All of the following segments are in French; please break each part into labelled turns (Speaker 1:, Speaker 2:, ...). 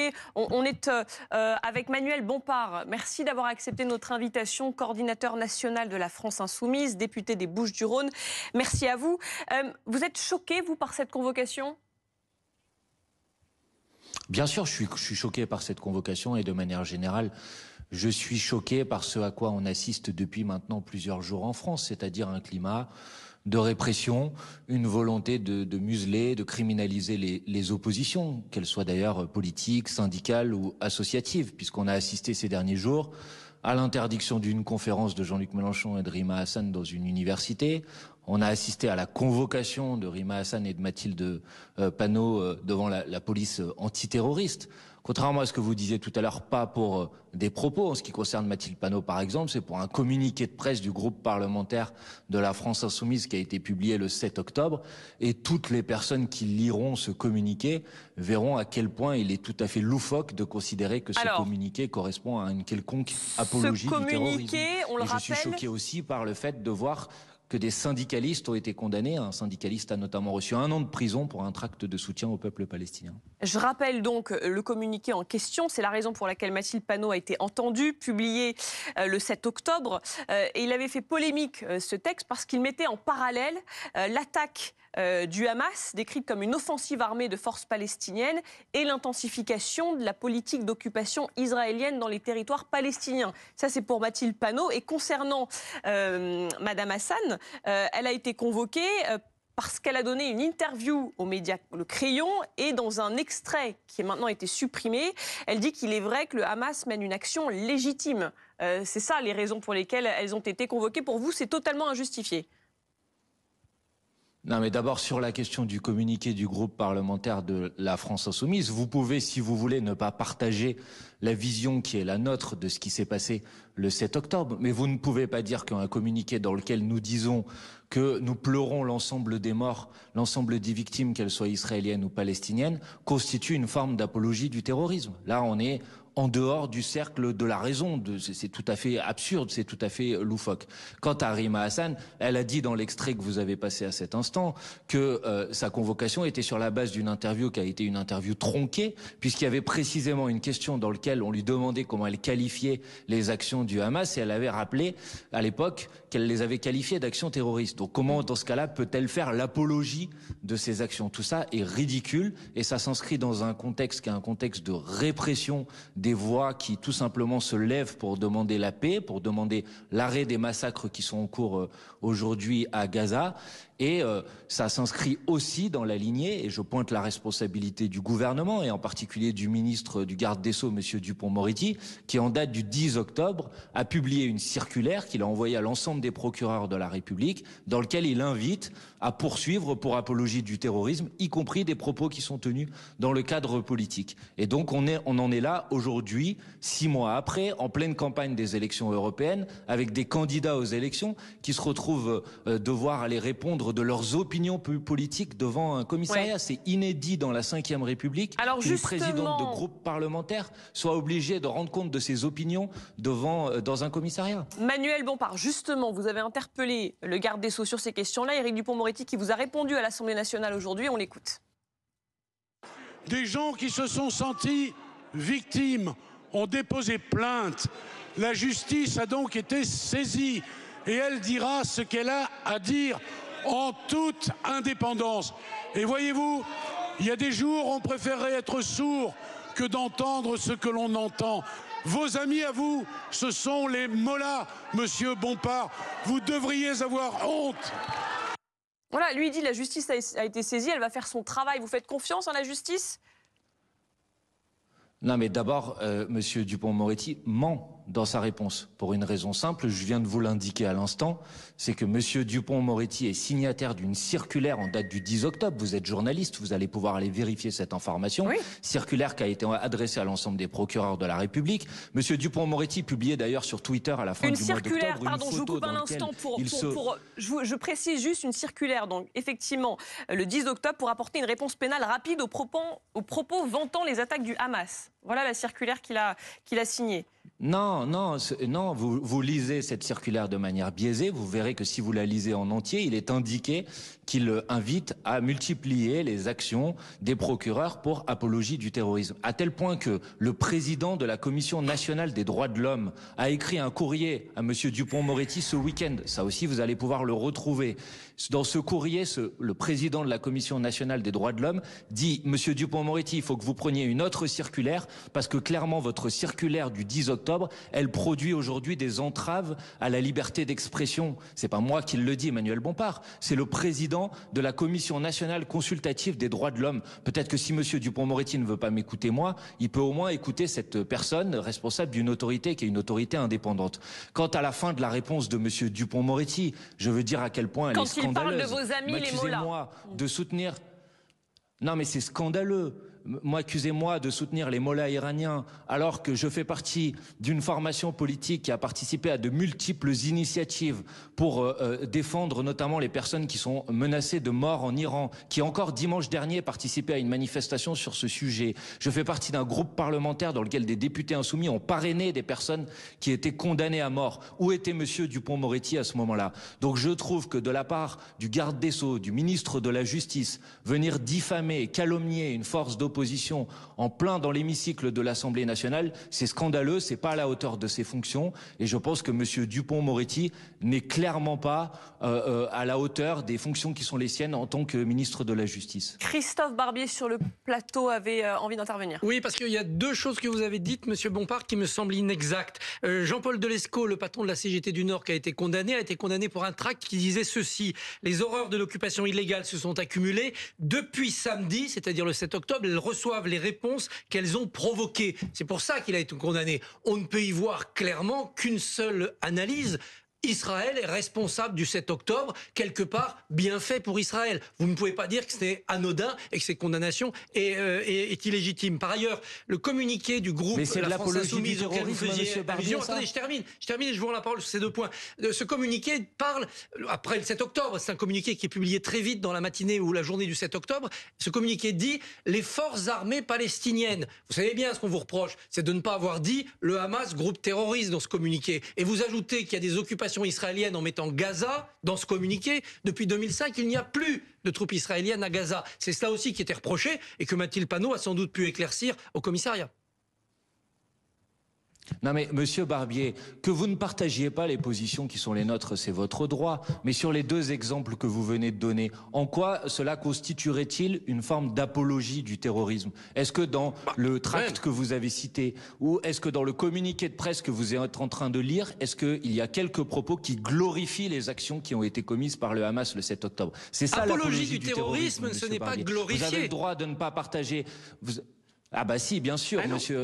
Speaker 1: choqué. On est avec Manuel Bompard. Merci d'avoir accepté notre invitation, coordinateur national de la France Insoumise, député des Bouches-du-Rhône. Merci à vous. Vous êtes choqué, vous, par cette convocation ?
Speaker 2: Bien sûr, je suis choqué par cette convocation et de manière générale, je suis choqué par ce à quoi on assiste depuis maintenant plusieurs jours en France, c'est-à-dire un climat de répression, une volonté de museler, de criminaliser les oppositions, qu'elles soient d'ailleurs politiques, syndicales ou associatives, puisqu'on a assisté ces derniers jours à l'interdiction d'une conférence de Jean-Luc Mélenchon et de Rima Hassan dans une université. On a assisté à la convocation de Rima Hassan et de Mathilde Panot devant la police antiterroriste. Contrairement à ce que vous disiez tout à l'heure, pas pour des propos en ce qui concerne Mathilde Panot par exemple, c'est pour un communiqué de presse du groupe parlementaire de la France Insoumise qui a été publié le 7 octobre. Et toutes les personnes qui liront ce communiqué verront à quel point il est tout à fait loufoque de considérer que ce communiqué correspond à une quelconque apologie du terrorisme.
Speaker 1: On le rappelle,
Speaker 2: je suis choqué aussi par le fait de voir que des syndicalistes ont été condamnés. Un syndicaliste a notamment reçu 1 an de prison pour un tract de soutien au peuple palestinien.
Speaker 1: Je rappelle donc le communiqué en question. C'est la raison pour laquelle Mathilde Panot a été entendue, publié le 7 octobre. Et il avait fait polémique, ce texte, parce qu'il mettait en parallèle l'attaque du Hamas, décrite comme une offensive armée de forces palestiniennes, et l'intensification de la politique d'occupation israélienne dans les territoires palestiniens. Ça, c'est pour Mathilde Panot. Et concernant Madame Hassan, elle a été convoquée parce qu'elle a donné une interview aux médias Le Crayon, et dans un extrait qui a maintenant été supprimé, elle dit qu'il est vrai que le Hamas mène une action légitime. C'est ça les raisons pour lesquelles elles ont été convoquées. Pour vous, c'est totalement injustifié.
Speaker 2: Non, mais d'abord, sur la question du communiqué du groupe parlementaire de la France Insoumise, vous pouvez, si vous voulez, ne pas partager la vision qui est la nôtre de ce qui s'est passé le 7 octobre, mais vous ne pouvez pas dire qu'un communiqué dans lequel nous disons que nous pleurons l'ensemble des morts, l'ensemble des victimes, qu'elles soient israéliennes ou palestiniennes, constitue une forme d'apologie du terrorisme. Là, on est en dehors du cercle de la raison. C'est tout à fait absurde, c'est tout à fait loufoque. Quant à Rima Hassan, elle a dit dans l'extrait que vous avez passé à cet instant que sa convocation était sur la base d'une interview qui a été une interview tronquée, puisqu'il y avait précisément une question dans laquelle on lui demandait comment elle qualifiait les actions du Hamas, et elle avait rappelé à l'époque qu'elle les avait qualifiées d'actions terroristes. Donc comment, dans ce cas-là, peut-elle faire l'apologie de ces actions? Tout ça est ridicule, et ça s'inscrit dans un contexte qui est un contexte de répression des voix qui tout simplement se lèvent pour demander la paix, pour demander l'arrêt des massacres qui sont en cours aujourd'hui à Gaza. Et ça s'inscrit aussi dans la lignée, et je pointe la responsabilité du gouvernement, et en particulier du ministre du garde des Sceaux, M. Dupond-Moretti, qui en date du 10 octobre a publié une circulaire qu'il a envoyée à l'ensemble des procureurs de la République, dans lequel il invite à poursuivre pour apologie du terrorisme, y compris des propos qui sont tenus dans le cadre politique. Et donc on en est là aujourd'hui, 6 mois après, en pleine campagne des élections européennes, avec des candidats aux élections qui se retrouvent devoir aller répondre de leurs opinions politiques devant un commissariat. Ouais. C'est inédit dans la Ve République qu'une présidente de groupe parlementaire soit obligée de rendre compte de ses opinions dans un commissariat.
Speaker 1: Manuel Bompard, justement, vous avez interpellé le garde des Sceaux sur ces questions-là, Éric Dupond-Moretti, qui vous a répondu à l'Assemblée nationale aujourd'hui. On l'écoute.
Speaker 3: Des gens qui se sont sentis victimes ont déposé plainte. La justice a donc été saisie et elle dira ce qu'elle a à dire en toute indépendance. Et voyez-vous, il y a des jours, on préférerait être sourd que d'entendre ce que l'on entend. Vos amis à vous, ce sont les mollahs, monsieur Bompard. Vous devriez avoir honte.
Speaker 1: Voilà, lui dit la justice a été saisie, elle va faire son travail. Vous faites confiance en la justice ?
Speaker 2: Non, mais d'abord, monsieur Dupond-Moretti ment dans sa réponse, pour une raison simple, je viens de vous l'indiquer à l'instant, c'est que monsieur Dupond-Moretti est signataire d'une circulaire en date du 10 octobre, vous êtes journaliste, vous allez pouvoir aller vérifier cette information, oui. Circulaire qui a été adressée à l'ensemble des procureurs de la République. Monsieur Dupond-Moretti publiait d'ailleurs sur Twitter à la fin du mois d'octobre une
Speaker 1: circulaire, pardon, je vous coupe un instant je précise juste une circulaire, donc effectivement, le 10 octobre pour apporter une réponse pénale rapide aux propos vantant les attaques du Hamas. Voilà la circulaire qu'il a signée.
Speaker 2: Non, non, vous lisez cette circulaire de manière biaisée. Vous verrez que si vous la lisez en entier, il est indiqué qu'il invite à multiplier les actions des procureurs pour apologie du terrorisme. À tel point que le président de la Commission nationale des droits de l'homme a écrit un courrier à monsieur Dupond-Moretti ce week-end. Ça aussi, vous allez pouvoir le retrouver. Dans ce courrier, le président de la Commission nationale des droits de l'homme dit: monsieur Dupond-Moretti, il faut que vous preniez une autre circulaire parce que clairement votre circulaire du 10 octobre, elle produit aujourd'hui des entraves à la liberté d'expression. C'est pas moi qui le dis, Emmanuel Bompard, c'est le président de la Commission nationale consultative des droits de l'homme. Peut-être que si monsieur Dupond-Moretti ne veut pas m'écouter moi, il peut au moins écouter cette personne responsable d'une autorité qui est une autorité indépendante. Quant à la fin de la réponse de monsieur Dupond-Moretti, je veux dire à quel point elle est scandaleuse.
Speaker 1: Quand il parle de vos amis, les mots là.
Speaker 2: Accusez-moi de soutenir... Non mais c'est scandaleux. Moi, accusez-moi de soutenir les mollahs iraniens alors que je fais partie d'une formation politique qui a participé à de multiples initiatives pour défendre notamment les personnes qui sont menacées de mort en Iran, qui encore dimanche dernier participé à une manifestation sur ce sujet. Je fais partie d'un groupe parlementaire dans lequel des députés insoumis ont parrainé des personnes qui étaient condamnées à mort. Où était monsieur Dupond-Moretti à ce moment-là? Donc je trouve que de la part du garde des Sceaux, du ministre de la Justice, venir diffamer et calomnier une force d'opposition en plein dans l'hémicycle de l'Assemblée nationale, c'est scandaleux, c'est pas à la hauteur de ses fonctions, et je pense que monsieur Dupond-Moretti n'est clairement pas à la hauteur des fonctions qui sont les siennes en tant que ministre de la Justice.
Speaker 1: Christophe Barbier sur le plateau avait envie d'intervenir.
Speaker 4: Oui, parce qu'il y a deux choses que vous avez dites, monsieur Bompard, qui me semblent inexactes. Jean-Paul Delescaux, le patron de la CGT du Nord, qui a été condamné pour un tract qui disait ceci: les horreurs de l'occupation illégale se sont accumulées depuis samedi, c'est-à-dire le 7 octobre, elles reçoivent les réponses qu'elles ont provoquées. C'est pour ça qu'il a été condamné. On ne peut y voir clairement qu'une seule analyse. Israël est responsable du 7 octobre, quelque part bien fait pour Israël. Vous ne pouvez pas dire que c'est anodin et que cette condamnation est illégitime. Par ailleurs, le communiqué du groupe La France Insoumise auquel vous faisiez allusion... Attendez, je termine et je vous rends la parole sur ces deux points. Ce communiqué parle, après le 7 octobre, c'est un communiqué qui est publié très vite dans la matinée ou la journée du 7 octobre, ce communiqué dit « les forces armées palestiniennes ». Vous savez bien ce qu'on vous reproche, c'est de ne pas avoir dit le Hamas, groupe terroriste, dans ce communiqué. Et vous ajoutez qu'il y a des occupations israélienne en mettant Gaza dans ce communiqué. Depuis 2005, il n'y a plus de troupes israéliennes à Gaza. C'est cela aussi qui était reproché et que Mathilde Panot a sans doute pu éclaircir au commissariat.
Speaker 2: Non mais monsieur Barbier, que vous ne partagiez pas les positions qui sont les nôtres, c'est votre droit. Mais sur les deux exemples que vous venez de donner, en quoi cela constituerait-il une forme d'apologie du terrorisme? Est-ce que dans le tract que vous avez cité, ou est-ce que dans le communiqué de presse que vous êtes en train de lire, est-ce qu'il y a quelques propos qui glorifient les actions qui ont été commises par le Hamas le 7 octobre? C'est ça l'apologie du terrorisme,
Speaker 4: ce n'est pas
Speaker 2: Barbier.
Speaker 4: glorifié.
Speaker 2: Vous avez le droit de ne pas partager... Ah bah si, bien sûr,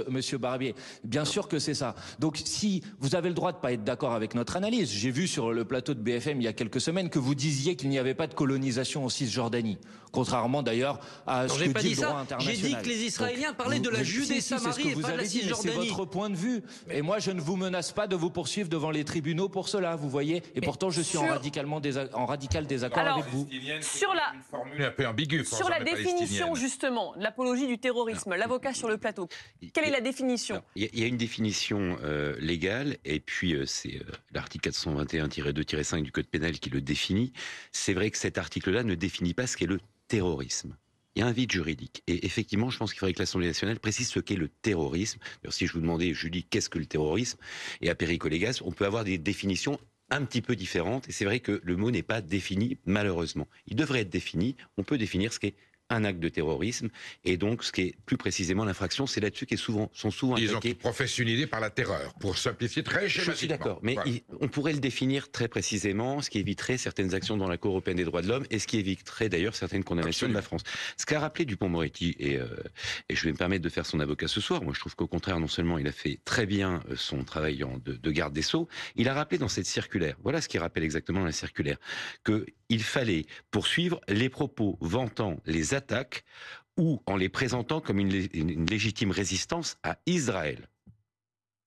Speaker 2: monsieur Barbier, bien sûr que c'est ça. Donc si vous avez le droit de pas être d'accord avec notre analyse, j'ai vu sur le plateau de BFM il y a quelques semaines que vous disiez qu'il n'y avait pas de colonisation en Cisjordanie, contrairement d'ailleurs à ce que dit le droit international.
Speaker 4: J'ai dit que les Israéliens parlaient de la Judée-Samarie et pas de la Cisjordanie.
Speaker 2: C'est votre point de vue. Et moi, je ne vous menace pas de vous poursuivre devant les tribunaux pour cela, vous voyez. Et pourtant, je suis en radical désaccord avec vous.
Speaker 1: Sur la
Speaker 5: formule un peu ambiguë.
Speaker 1: Sur la définition justement de l'apologie du terrorisme, l'avocat sur le plateau, quelle est la définition?
Speaker 6: Il y a une définition légale, et puis c'est l'article 421-2-5 du Code pénal qui le définit. C'est vrai que cet article-là ne définit pas ce qu'est le terrorisme. Il y a un vide juridique. Et effectivement, je pense qu'il faudrait que l'Assemblée nationale précise ce qu'est le terrorisme. Alors, si je vous demandais, Julie, qu'est-ce que le terrorisme? Et à Perico-Légas, on peut avoir des définitions un petit peu différentes. Et c'est vrai que le mot n'est pas défini, malheureusement. Il devrait être défini. On peut définir ce qu'est un acte de terrorisme, et donc ce qui est plus précisément l'infraction, c'est là-dessus qui sont souvent
Speaker 5: Disons
Speaker 6: attaqués.
Speaker 5: Ils professent une idée par la terreur, pour simplifier très schématiquement.
Speaker 6: Je suis d'accord, mais
Speaker 5: voilà.
Speaker 6: On pourrait le définir très précisément, ce qui éviterait certaines actions dans la Cour européenne des droits de l'homme, et ce qui éviterait d'ailleurs certaines condamnations de la France. Ce qu'a rappelé Dupond-Moretti, et je vais me permettre de faire son avocat ce soir, moi je trouve qu'au contraire, non seulement il a fait très bien son travail de garde des Sceaux, il a rappelé dans cette circulaire, voilà ce qu'il rappelle exactement dans la circulaire, qu'il fallait poursuivre les propos vantant les attaques ou en les présentant comme une légitime résistance à Israël.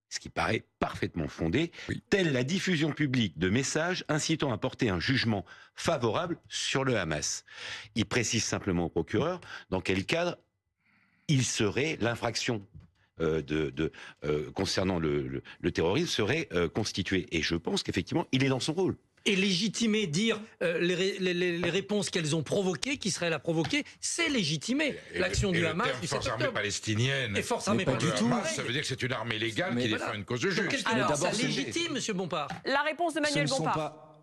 Speaker 6: Ce qui paraît parfaitement fondé, telle la diffusion publique de messages incitant à porter un jugement favorable sur le Hamas. Il précise simplement au procureur dans quel cadre il serait l'infraction concernant le terrorisme serait constitué. Et je pense qu'effectivement, il est dans son rôle.
Speaker 4: Et légitimer, dire les réponses qu'elles ont provoquées, qui seraient là provoquées, c'est légitimer l'action du Hamas du 7
Speaker 5: force armée
Speaker 4: octobre.
Speaker 5: palestinienne.
Speaker 4: Et force armée
Speaker 2: pas du
Speaker 4: palestinienne.
Speaker 2: tout.
Speaker 5: Hamas, ça veut dire que c'est une armée légale
Speaker 2: Mais
Speaker 5: qui
Speaker 2: voilà.
Speaker 5: défend une cause
Speaker 4: Donc,
Speaker 5: juste.
Speaker 4: qu'est-ce que
Speaker 1: Alors,
Speaker 4: ça
Speaker 2: d'abord,
Speaker 4: légitime, monsieur Bompard?
Speaker 1: La réponse d'Emmanuel Bompard.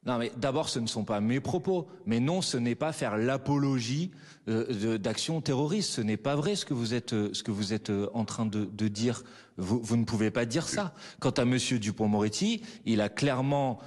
Speaker 2: Non, mais d'abord, ce ne sont pas mes propos. Mais non, ce n'est pas faire l'apologie d'actions terroristes. Ce n'est pas vrai ce que vous êtes en train de dire. Vous ne pouvez pas dire ça. Quant à Monsieur Dupond-Moretti, il a clairement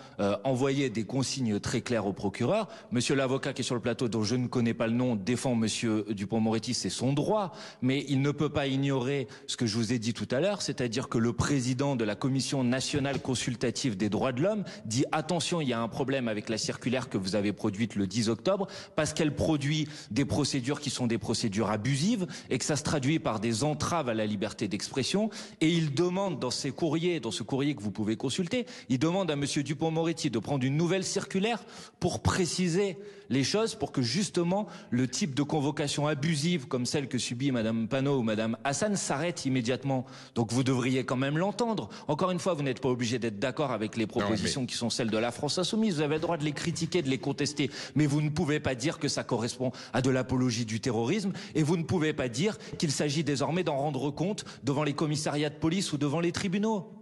Speaker 2: envoyé des consignes très claires au procureur. Monsieur l'avocat qui est sur le plateau, dont je ne connais pas le nom, défend Monsieur Dupond-Moretti, c'est son droit. Mais il ne peut pas ignorer ce que je vous ai dit tout à l'heure, c'est-à-dire que le président de la Commission nationale consultative des droits de l'homme dit attention, il y a un problème avec la circulaire que vous avez produite le 10 octobre, parce qu'elle produit des procédures qui sont des procédures abusives et que ça se traduit par des entraves à la liberté d'expression. Et il demande dans ce courrier que vous pouvez consulter, il demande à Monsieur Dupond-Moretti de prendre une nouvelle circulaire pour préciser les choses, pour que justement le type de convocation abusive comme celle que subit Madame Panot ou Madame Hassan s'arrête immédiatement. Donc vous devriez quand même l'entendre. Encore une fois, vous n'êtes pas obligé d'être d'accord avec les propositions qui sont celles de la France Insoumise. Vous avez le droit de les critiquer, de les contester. Mais vous ne pouvez pas dire que ça correspond à de l'apologie du terrorisme. Et vous ne pouvez pas dire qu'il s'agit désormais d'en rendre compte devant les commissariats de police ou devant les tribunaux.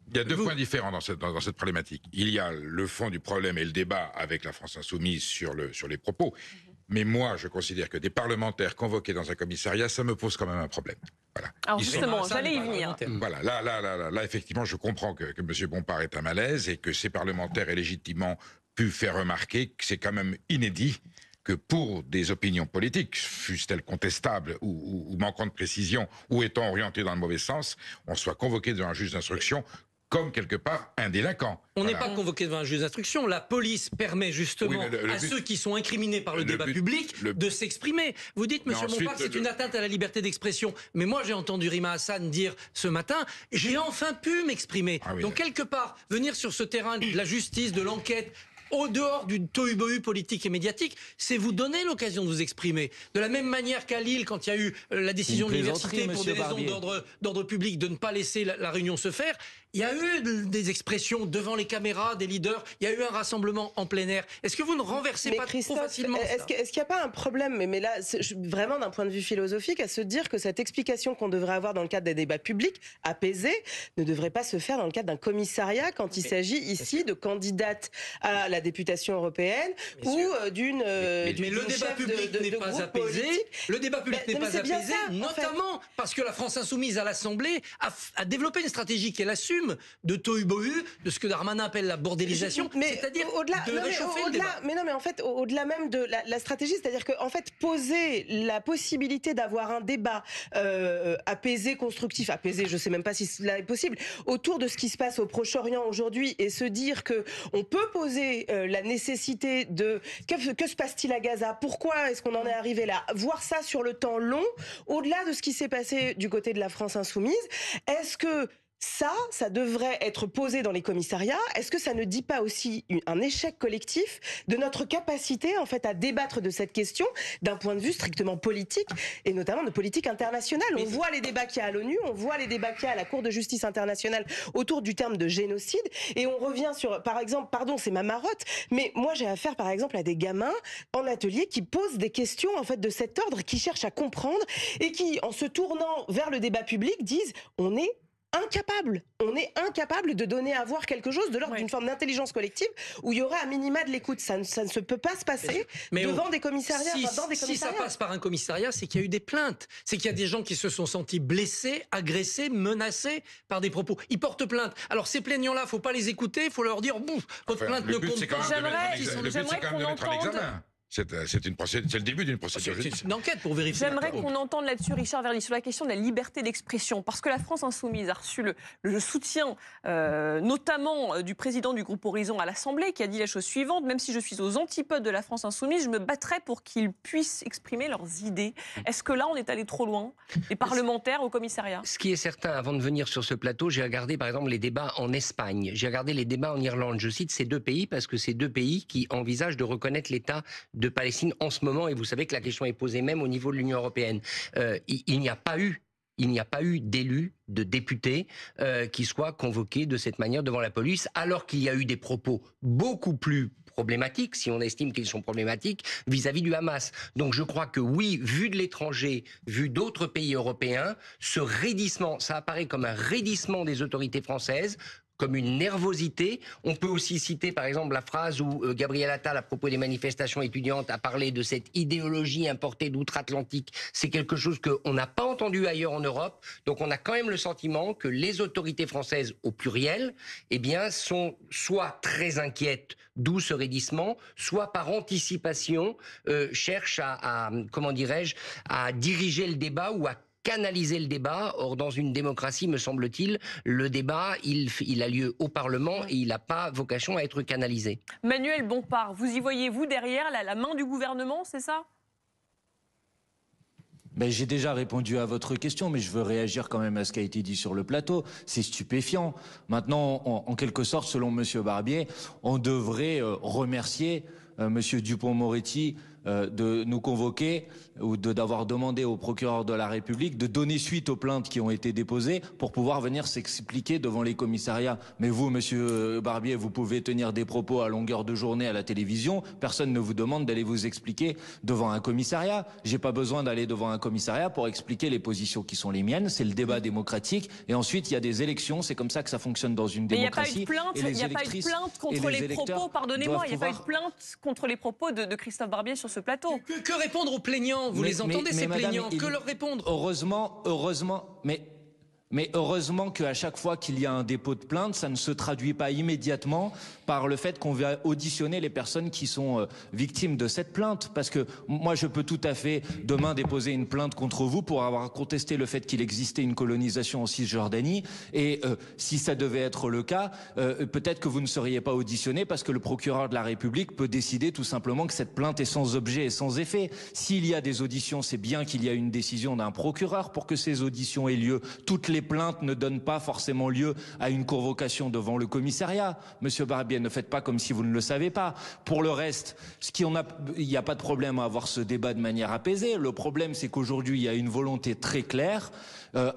Speaker 5: Il y a deux points différents dans cette problématique. Il y a le fond du problème et le débat avec la France Insoumise sur les propos. Mais moi, je considère que des parlementaires convoqués dans un commissariat, ça me pose quand même un problème. Voilà.
Speaker 1: Alors justement, j'allais y venir.
Speaker 5: Voilà, là, effectivement, je comprends que M. Bompard est un malaise et que ces parlementaires aient légitimement pu faire remarquer que c'est quand même inédit que pour des opinions politiques, fussent-elles contestables ou manquant de précision, ou étant orientées dans le mauvais sens, on soit convoqué devant un juge d'instruction comme quelque part un délinquant.
Speaker 4: On n'est pas convoqué devant un juge d'instruction. La police permet justement à ceux qui sont incriminés par le débat public de s'exprimer. Vous dites, monsieur Bompard, c'est une atteinte à la liberté d'expression. Mais moi, j'ai entendu Rima Hassan dire ce matin, j'ai enfin pu m'exprimer. Donc, quelque part, venir sur ce terrain de la justice, de l'enquête, au dehors du tohu-bohu politique et médiatique, c'est vous donner l'occasion de vous exprimer. De la même manière qu'à Lille, quand il y a eu la décision de l'université pour des raisons d'ordre public de ne pas laisser la réunion se faire, il y a eu des expressions devant les caméras, des leaders, il y a eu un rassemblement en plein air. Est-ce que vous ne renversez pas trop facilement ça?
Speaker 7: Est-ce qu'il n'y a pas un problème, mais là, vraiment d'un point de vue philosophique, à se dire que cette explication qu'on devrait avoir dans le cadre des débats publics, apaisés, ne devrait pas se faire dans le cadre d'un commissariat quand il s'agit ici de candidates à la députation européenne ou d'une
Speaker 4: mais le débat public n'est pas apaisé. Le débat public n'est pas apaisé, notamment parce que la France Insoumise à l'Assemblée a développé une stratégie qu'elle assume de tohu-bohu, de ce que Darmanin appelle la bordélisation, c'est-à-dire de réchauffer le débat.
Speaker 7: Mais non, mais en fait, au-delà même de la stratégie, c'est-à-dire qu'en fait, poser la possibilité d'avoir un débat apaisé, constructif, apaisé, je sais même pas si cela est possible, autour de ce qui se passe au Proche-Orient aujourd'hui et se dire que on peut poser la nécessité de que se passe-t-il à Gaza, pourquoi est-ce qu'on en est arrivé là, voir ça sur le temps long, au-delà de ce qui s'est passé du côté de la France Insoumise, est-ce que ça devrait être posé dans les commissariats. Est-ce que ça ne dit pas aussi un échec collectif de notre capacité en fait à débattre de cette question d'un point de vue strictement politique et notamment de politique internationale? On voit les débats qu'il y a à l'ONU, on voit les débats qu'il y a à la Cour de justice internationale autour du terme de génocide et on revient sur, par exemple, pardon, c'est ma marotte, mais moi j'ai affaire par exemple à des gamins en atelier qui posent des questions en fait de cet ordre, qui cherchent à comprendre et qui, en se tournant vers le débat public, disent on est incapable de donner à voir quelque chose de l'ordre d'une forme d'intelligence collective où il y aurait à minima de l'écoute. Ça ne se peut pas se passer devant des commissariats.
Speaker 4: Si ça passe par un commissariat, c'est qu'il y a eu des plaintes. C'est qu'il y a des gens qui se sont sentis blessés, agressés, menacés par des propos. Ils portent plainte. Alors ces plaignants-là, il ne faut pas les écouter, il faut leur dire votre plainte ne compte pas.
Speaker 1: J'aimerais qu'on entende...
Speaker 5: C'est le début d'une procédure judiciaire.
Speaker 4: C'est une enquête pour vérifier.
Speaker 1: J'aimerais qu'on entende là-dessus Richard Verly sur la question de la liberté d'expression, parce que la France Insoumise a reçu le soutien notamment du président du groupe Horizon à l'Assemblée, qui a dit la chose suivante: même si je suis aux antipodes de la France Insoumise, je me battrai pour qu'ils puissent exprimer leurs idées. Est-ce que là on est allé trop loin, les parlementaires au commissariat?
Speaker 8: Ce qui est certain, avant de venir sur ce plateau, j'ai regardé par exemple les débats en Espagne, j'ai regardé les débats en Irlande. Je cite ces deux pays parce que c'est deux pays qui envisagent de reconnaître l'État de Palestine en ce moment, et vous savez que la question est posée même au niveau de l'Union européenne. Il n'y a pas eu il n'y a pas eu d'élus, de députés qui soient convoqués de cette manière devant la police, alors qu'il y a eu des propos beaucoup plus problématiques, si on estime qu'ils sont problématiques, vis-à-vis du Hamas. Donc je crois que oui, vu de l'étranger, vu d'autres pays européens, ce raidissement, ça apparaît comme un raidissement des autorités françaises, comme une nervosité. On peut aussi citer par exemple la phrase où Gabriel Attal, à propos des manifestations étudiantes, a parlé de cette idéologie importée d'outre-Atlantique. C'est quelque chose qu'on n'a pas entendu ailleurs en Europe. Donc on a quand même le sentiment que les autorités françaises, au pluriel, eh bien, sont soit très inquiètes, d'où ce raidissement, soit par anticipation cherchent comment dirais-je, à diriger le débat ou à canaliser le débat. Or, dans une démocratie, me semble-t-il, le débat, il a lieu au Parlement et il n'a pas vocation à être canalisé.
Speaker 1: Manuel Bompard, vous y voyez-vous derrière la main du gouvernement, c'est ça ?
Speaker 2: Ben, j'ai déjà répondu à votre question, mais je veux réagir quand même à ce qui a été dit sur le plateau. C'est stupéfiant. Maintenant, en quelque sorte, selon Monsieur Barbier, on devrait remercier Monsieur Dupond-Moretti de nous convoquer ou d'avoir demandé au procureur de la République de donner suite aux plaintes qui ont été déposées pour pouvoir venir s'expliquer devant les commissariats. Mais vous, Monsieur Barbier, vous pouvez tenir des propos à longueur de journée à la télévision. Personne ne vous demande d'aller vous expliquer devant un commissariat. J'ai pas besoin d'aller devant un commissariat pour expliquer les positions qui sont les miennes. C'est le débat démocratique. Et ensuite, il y a des élections. C'est comme ça que ça fonctionne dans une démocratie.
Speaker 1: Mais il n'y a pas eu de plainte contre les propos, pardonnez-moi, il n'y a pas eu de plainte contre les propos de Christophe Barbier sur ce plateau.
Speaker 4: Que répondre aux plaignants? Vous les entendez, ces plaignants? Que leur répondre?
Speaker 2: Heureusement, mais heureusement qu'à chaque fois qu'il y a un dépôt de plainte, ça ne se traduit pas immédiatement par le fait qu'on va auditionner les personnes qui sont victimes de cette plainte. Parce que moi, je peux tout à fait demain déposer une plainte contre vous pour avoir contesté le fait qu'il existait une colonisation en Cisjordanie. Et si ça devait être le cas, peut-être que vous ne seriez pas auditionné parce que le procureur de la République peut décider tout simplement que cette plainte est sans objet et sans effet. S'il y a des auditions, c'est bien qu'il y a une décision d'un procureur pour que ces auditions aient lieu. Toutes les plaintes ne donnent pas forcément lieu à une convocation devant le commissariat. Monsieur Barbier, ne faites pas comme si vous ne le savez pas. Pour le reste, il n'y a pas de problème à avoir ce débat de manière apaisée. Le problème, c'est qu'aujourd'hui, il y a une volonté très claire,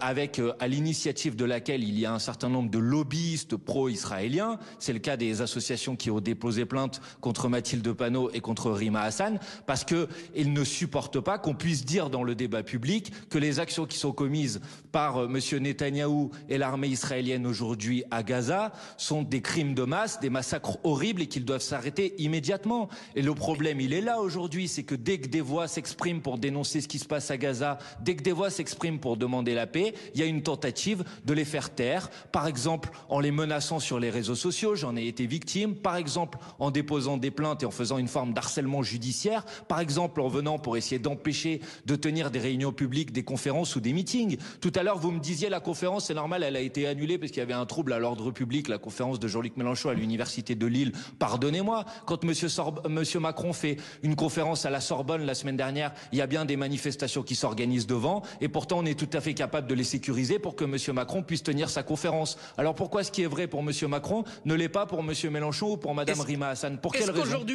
Speaker 2: avec à l'initiative de laquelle il y a un certain nombre de lobbyistes pro-israéliens. C'est le cas des associations qui ont déposé plainte contre Mathilde Panot et contre Rima Hassan, parce qu'ils ne supportent pas qu'on puisse dire dans le débat public que les actions qui sont commises par Monsieur Netanyahou et l'armée israélienne aujourd'hui à Gaza sont des crimes de masse, des massacres horribles et qu'ils doivent s'arrêter immédiatement. Et le problème, il est là aujourd'hui, c'est que dès que des voix s'expriment pour dénoncer ce qui se passe à Gaza, dès que des voix s'expriment pour demander la paix, il y a une tentative de les faire taire, par exemple en les menaçant sur les réseaux sociaux, j'en ai été victime, par exemple en déposant des plaintes et en faisant une forme d'harcèlement judiciaire, par exemple en venant pour essayer d'empêcher de tenir des réunions publiques, des conférences ou des meetings. Tout à l'heure, vous me disiez la conférence, c'est normal, elle a été annulée parce qu'il y avait un trouble à l'ordre public, la conférence de Jean-Luc Mélenchon à l'université de Lille. Pardonnez-moi, quand Monsieur Macron fait une conférence à la Sorbonne la semaine dernière, il y a bien des manifestations qui s'organisent devant, et pourtant on est tout à fait capable de les sécuriser pour que Monsieur Macron puisse tenir sa conférence. Alors pourquoi ce qui est vrai pour Monsieur Macron ne l'est pas pour Monsieur Mélenchon ou pour Madame Rima Hassan? Pour quelle raison?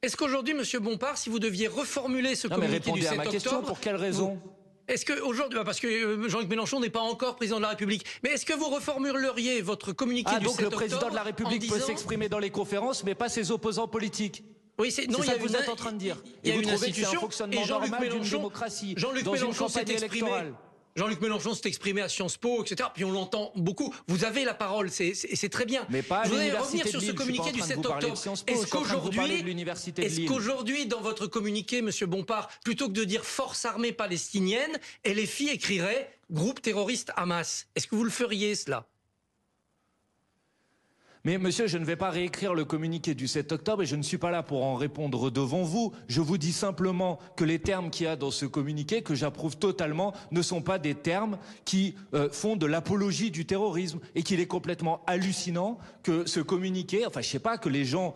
Speaker 4: Est-ce qu'aujourd'hui, Monsieur Bompard, si vous deviez reformuler ce communiqué du 7 octobre...
Speaker 2: Répondez à ma question, pour quelle raison?
Speaker 4: Est-ce que aujourd'hui, parce que Jean-Luc Mélenchon n'est pas encore président de la République, mais est-ce que vous reformuleriez votre communiqué du 7 octobre?
Speaker 2: Donc le président de la République peut s'exprimer dans les conférences, mais pas ses opposants politiques.
Speaker 4: Oui, c'est ça que vous êtes
Speaker 2: en train de dire.
Speaker 4: Il y a une
Speaker 2: institution,
Speaker 4: institution,
Speaker 2: un fonctionnement normal d'une démocratie, dans une campagne électorale.
Speaker 4: Jean-Luc Mélenchon s'est exprimé à Sciences Po, etc. Puis on l'entend beaucoup. Vous avez la parole, c'est très bien.
Speaker 2: Mais pas à
Speaker 4: je voudrais
Speaker 2: l'université
Speaker 4: revenir sur ce communiqué du 7 octobre. Est-ce qu'aujourd'hui, dans votre communiqué, Monsieur Bompard, plutôt que de dire force armée palestinienne, LFI écrirait groupe terroriste Hamas? Est-ce que vous le feriez, cela?
Speaker 2: Mais monsieur, je ne vais pas réécrire le communiqué du 7 octobre et je ne suis pas là pour en répondre devant vous. Je vous dis simplement que les termes qu'il y a dans ce communiqué, que j'approuve totalement, ne sont pas des termes qui font de l'apologie du terrorisme, et qu'il est complètement hallucinant que ce communiqué, enfin je sais pas, que les gens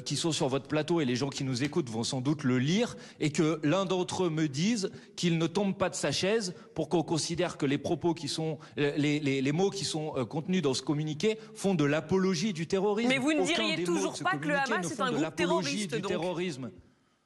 Speaker 2: qui sont sur votre plateau et les gens qui nous écoutent vont sans doute le lire, et que l'un d'entre eux me dise qu'il ne tombe pas de sa chaise pour qu'on considère que les propos qui sont, les mots qui sont contenus dans ce communiqué font de l'apologie du terrorisme.
Speaker 1: Mais vous ne diriez toujours pas que le Hamas est un groupe terroriste, donc.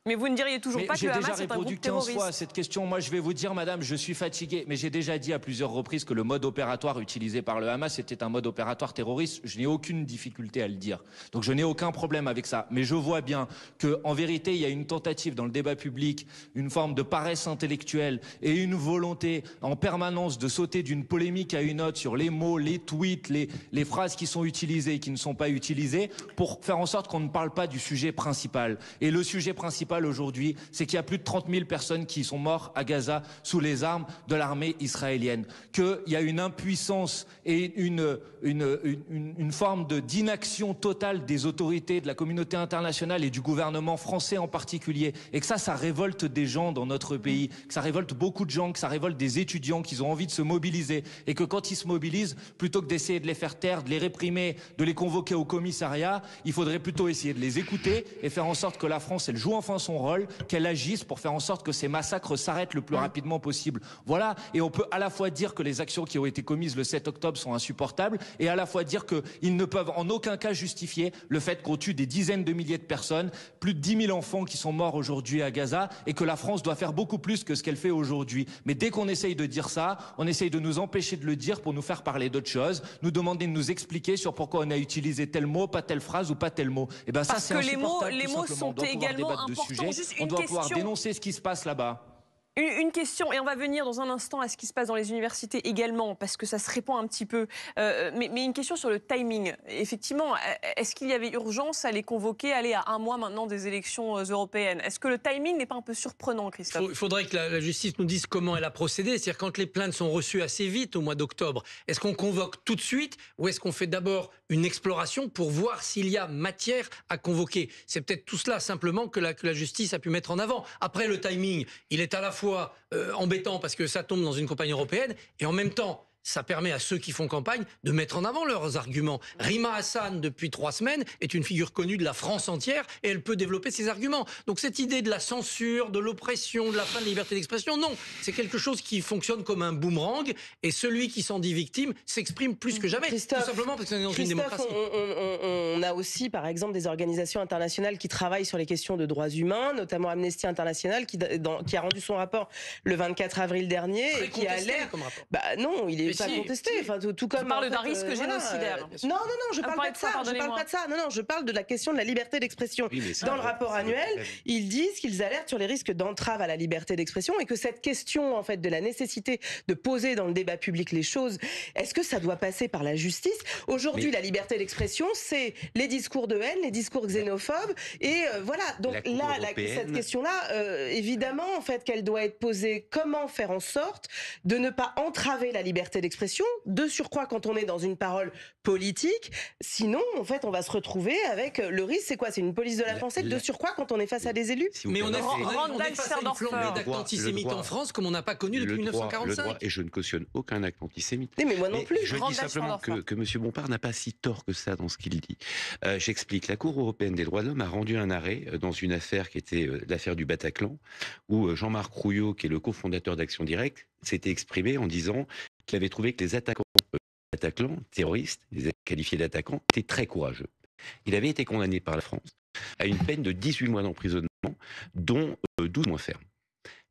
Speaker 1: Mais vous ne diriez toujours pas que
Speaker 2: j'ai
Speaker 1: le
Speaker 2: déjà
Speaker 1: Hamas est un
Speaker 2: répondu
Speaker 1: groupe
Speaker 2: 15
Speaker 1: terroriste.
Speaker 2: fois à cette question. Moi, je vais vous dire, madame, je suis fatigué. Mais j'ai déjà dit à plusieurs reprises que le mode opératoire utilisé par le Hamas était un mode opératoire terroriste. Je n'ai aucune difficulté à le dire. Donc, je n'ai aucun problème avec ça. Mais je vois bien qu'en vérité, il y a une tentative dans le débat public, une forme de paresse intellectuelle et une volonté en permanence de sauter d'une polémique à une autre sur les mots, les tweets, les phrases qui sont utilisées et qui ne sont pas utilisées pour faire en sorte qu'on ne parle pas du sujet principal. Et le sujet principal aujourd'hui, c'est qu'il y a plus de 30 000 personnes qui sont mortes à Gaza sous les armes de l'armée israélienne. Qu'il y a une impuissance et une forme d'inaction totale des autorités, de la communauté internationale et du gouvernement français en particulier. Et que ça révolte des gens dans notre pays, que ça révolte beaucoup de gens, que ça révolte des étudiants qui ont envie de se mobiliser. Et que quand ils se mobilisent, plutôt que d'essayer de les faire taire, de les réprimer, de les convoquer au commissariat, il faudrait plutôt essayer de les écouter et faire en sorte que la France, elle joue enfin son rôle, qu'elle agisse pour faire en sorte que ces massacres s'arrêtent le plus rapidement possible. Voilà, et on peut à la fois dire que les actions qui ont été commises le 7 octobre sont insupportables et à la fois dire qu'ils ne peuvent en aucun cas justifier le fait qu'on tue des dizaines de milliers de personnes, plus de 10 000 enfants qui sont morts aujourd'hui à Gaza et que la France doit faire beaucoup plus que ce qu'elle fait aujourd'hui. Mais dès qu'on essaye de dire ça, on essaye de nous empêcher de le dire pour nous faire parler d'autres choses, nous demander de nous expliquer sur pourquoi on a utilisé tel mot, pas telle phrase ou pas tel mot. Et ben ça, c'est insupportable.
Speaker 1: Les mots sont également importants. Juste
Speaker 2: on
Speaker 1: une
Speaker 2: doit
Speaker 1: question.
Speaker 2: pouvoir dénoncer ce qui se passe là-bas.
Speaker 1: Une question, et on va venir dans un instant à ce qui se passe dans les universités également, parce que ça se répand un petit peu. Mais une question sur le timing. Effectivement, est-ce qu'il y avait urgence à les convoquer, aller à un mois maintenant des élections européennes? Est-ce que le timing n'est pas un peu surprenant, Christophe?
Speaker 4: Il faudrait que la justice nous dise comment elle a procédé. C'est-à-dire quand les plaintes sont reçues assez vite au mois d'octobre, est-ce qu'on convoque tout de suite ou est-ce qu'on fait d'abord une exploration pour voir s'il y a matière à convoquer? C'est peut-être tout cela simplement que la justice a pu mettre en avant. Après, le timing, il est à la fois embêtant parce que ça tombe dans une campagne européenne et en même temps ça permet à ceux qui font campagne de mettre en avant leurs arguments. Rima Hassan, depuis 3 semaines, est une figure connue de la France entière et elle peut développer ses arguments. Donc cette idée de la censure, de l'oppression, de la fin de la liberté d'expression, non. C'est quelque chose qui fonctionne comme un boomerang et celui qui s'en dit victime s'exprime plus que jamais. Tout simplement parce qu'on est dans une démocratie.
Speaker 7: On a aussi, par exemple, des organisations internationales qui travaillent sur les questions de droits humains, notamment Amnesty International, qui a rendu son rapport le 24 avril dernier et qui a l'air... Bah non, il est pas contesté. Enfin, tout comme.
Speaker 1: Tu parles d'un risque génocidaire.
Speaker 7: Non, je parle pas de ça. Je parle pas de ça. Non, je parle de la question de la liberté d'expression. Oui, dans le rapport annuel, ils disent qu'ils alertent sur les risques d'entrave à la liberté d'expression et que cette question, en fait, de la nécessité de poser dans le débat public les choses, est-ce que ça doit passer par la justice? Aujourd'hui, la liberté d'expression, c'est les discours de haine, les discours xénophobes, et voilà. Donc là, cette question-là, évidemment, en fait, qu'elle doit être posée. Comment faire en sorte de ne pas entraver la liberté d'expression, de surcroît quand on est dans une parole politique, sinon en fait on va se retrouver avec le risque, c'est quoi? C'est une police de la pensée de surcroît quand on est face à des élus.
Speaker 4: Mais on est face à une flambée d'actes antisémites en France comme on n'a pas connu depuis 1945.
Speaker 6: Et je ne cautionne aucun acte antisémite.
Speaker 7: Mais moi non plus.
Speaker 6: Je dis simplement que M. Bompard n'a pas si tort que ça dans ce qu'il dit. J'explique. La Cour européenne des droits de l'homme a rendu un arrêt dans une affaire qui était l'affaire du Bataclan, où Jean-Marc Rouillot, qui est le cofondateur d'Action Directe, s'était exprimé en disant qu'il avait trouvé que les attaquants Bataclan, terroristes, les qualifiés d'attaquants, étaient très courageux. Il avait été condamné par la France à une peine de 18 mois d'emprisonnement, dont 12 mois fermes.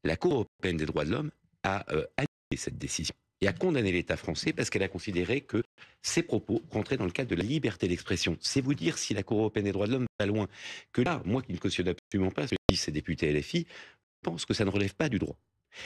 Speaker 6: La Cour européenne des droits de l'homme a annulé cette décision et a condamné l'État français parce qu'elle a considéré que ces propos rentraient dans le cadre de la liberté d'expression. C'est vous dire si la Cour européenne des droits de l'homme va loin que là, moi qui ne cautionne absolument pas ce que disent ces députés LFI, je pense que ça ne relève pas du droit.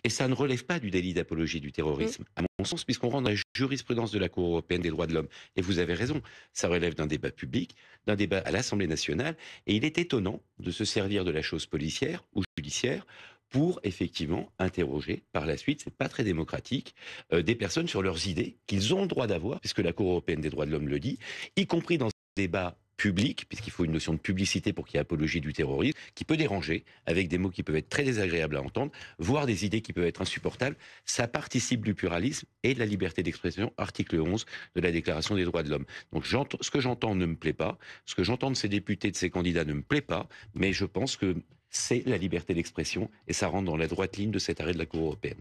Speaker 6: Et ça ne relève pas du délit d'apologie du terrorisme, à mon sens, puisqu'on rentre dans la jurisprudence de la Cour européenne des droits de l'homme. Et vous avez raison, ça relève d'un débat public, d'un débat à l'Assemblée nationale, et il est étonnant de se servir de la chose policière ou judiciaire pour effectivement interroger par la suite, c'est pas très démocratique, des personnes sur leurs idées qu'ils ont le droit d'avoir, puisque la Cour européenne des droits de l'homme le dit, y compris dans ce débat public, puisqu'il faut une notion de publicité pour qu'il y ait apologie du terrorisme, qui peut déranger, avec des mots qui peuvent être très désagréables à entendre, voire des idées qui peuvent être insupportables. Ça participe du pluralisme et de la liberté d'expression, article 11 de la Déclaration des droits de l'homme. Donc ce que j'entends ne me plaît pas, ce que j'entends de ces députés, de ces candidats ne me plaît pas, mais je pense que c'est la liberté d'expression et ça rentre dans la droite ligne de cet arrêt de la Cour européenne.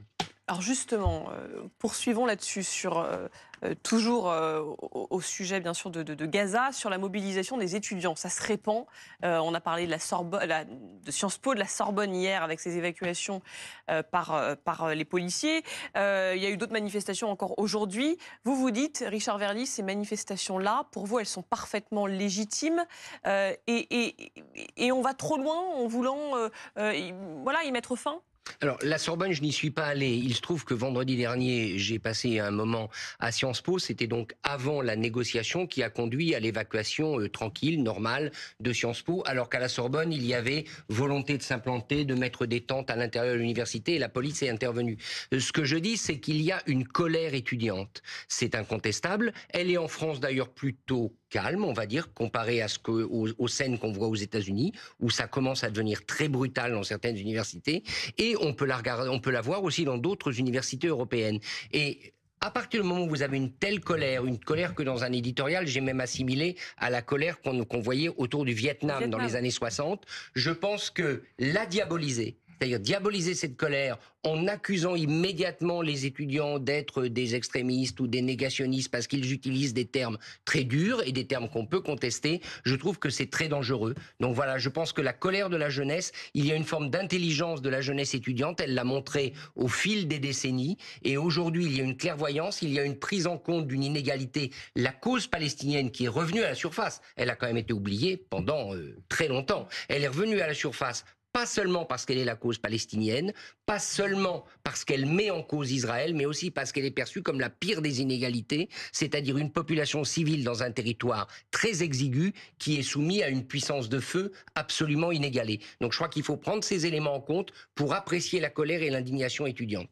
Speaker 1: Alors justement, poursuivons là-dessus, toujours au sujet bien sûr de Gaza, sur la mobilisation des étudiants. Ça se répand. On a parlé de la Sorbonne, de Sciences Po, de la Sorbonne hier, avec ces évacuations par les policiers. Il y a eu d'autres manifestations encore aujourd'hui. Vous dites, Richard Verly, ces manifestations-là, pour vous, elles sont parfaitement légitimes et on va trop loin en voulant y mettre fin?
Speaker 8: Alors, la Sorbonne, je n'y suis pas allé. Il se trouve que vendredi dernier, j'ai passé un moment à Sciences Po. C'était donc avant la négociation qui a conduit à l'évacuation tranquille, normale de Sciences Po, alors qu'à la Sorbonne, il y avait volonté de s'implanter, de mettre des tentes à l'intérieur de l'université et la police est intervenue. Ce que je dis, c'est qu'il y a une colère étudiante. C'est incontestable. Elle est en France d'ailleurs plutôt calme, on va dire, comparé à aux scènes qu'on voit aux États-Unis, où ça commence à devenir très brutal dans certaines universités. Et on peut la voir aussi dans d'autres universités européennes. Et à partir du moment où vous avez une telle colère, une colère que dans un éditorial, j'ai même assimilé à la colère qu'on voyait autour du Vietnam dans les années 60, je pense que la diaboliser, c'est-à-dire diaboliser cette colère en accusant immédiatement les étudiants d'être des extrémistes ou des négationnistes parce qu'ils utilisent des termes très durs et des termes qu'on peut contester, je trouve que c'est très dangereux. Donc voilà, je pense que la colère de la jeunesse, il y a une forme d'intelligence de la jeunesse étudiante, elle l'a montré au fil des décennies, et aujourd'hui il y a une clairvoyance, il y a une prise en compte d'une inégalité. La cause palestinienne qui est revenue à la surface, elle a quand même été oubliée pendant très longtemps, elle est revenue à la surface. Pas seulement parce qu'elle est la cause palestinienne, pas seulement parce qu'elle met en cause Israël, mais aussi parce qu'elle est perçue comme la pire des inégalités, c'est-à-dire une population civile dans un territoire très exigu qui est soumis à une puissance de feu absolument inégalée. Donc je crois qu'il faut prendre ces éléments en compte pour apprécier la colère et l'indignation étudiante.